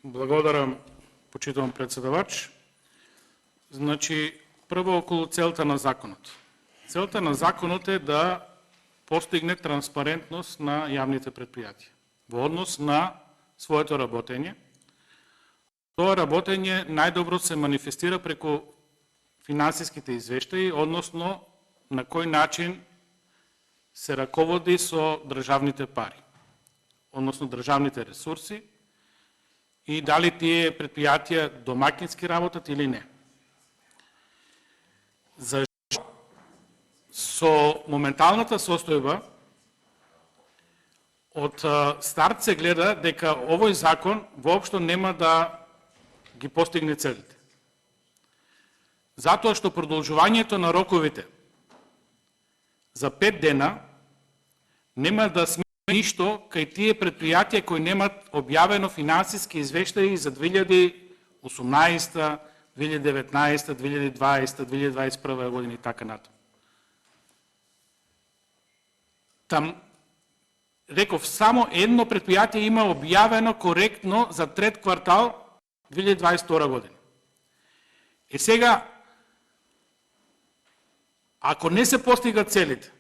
Благодарам, почитувам председавач. Значи, прво около целта на законот. Целта на законот е да постигне транспарентност на јавните предпријатија во однос на своето работење. Тоа работење најдобро се манифестира преку финансиските извештаи, односно на кој начин се раководи со државните пари, односно државните ресурси, и дали тие предпријатија домакински работат или не. За со моменталната состојба од старт се гледа дека овој закон воопшто нема да ги постигне целите. Затоа што продолжувањето на роковите за 5 дена нема да смени ништо кај тие предпријатија кои немат објавено финансиски извештаи за 2018, 2019, 2020, 2021 година и така натаму. Там, реков, само едно предпријатие има објавено коректно за трет квартал 2022 година. И сега, ако не се постигат целите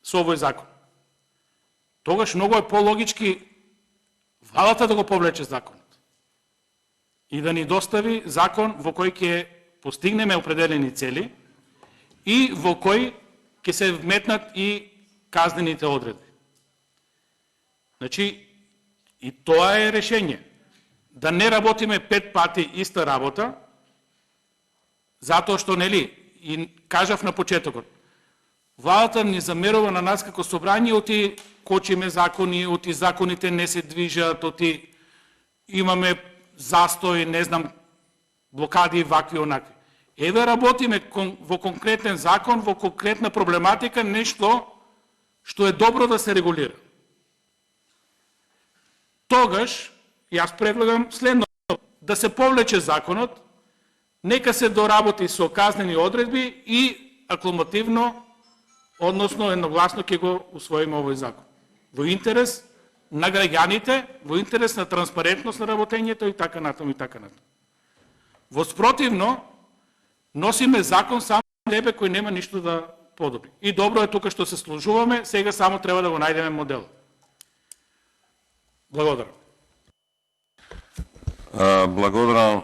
со овој закон, тогаш многу е по-логички владата да го повлече законот и да ни достави закон во кој ќе постигнеме определени цели и во кој ќе се вметнат и казнените одредби. Значи, и тоа е решение. Да не работиме 5 пати иста работа, затоа што, нели, и кажав на почетокот, владата ни замерува на нас како собрание, оти кочиме закони, оти законите не се движат, оти имаме застој, не знам, блокади, вакви, онакви. Еве работиме во конкретен закон, во конкретна проблематика, нешто што е добро да се регулира. Тогаш, јас предлагам следно, да се повлече законот, нека се доработи со казнени одредби и акламативно, односно едногласно ќе го усвоиме овој закон. Во интерес на граѓаните, во интерес на транспарентност на работењето и така натаму и така натаму. Во спротивно, носиме закон само себе кој нема ништо да подобри. И добро е тука што се служуваме, сега само треба да го најдеме модел. Благодарам. Благодарам.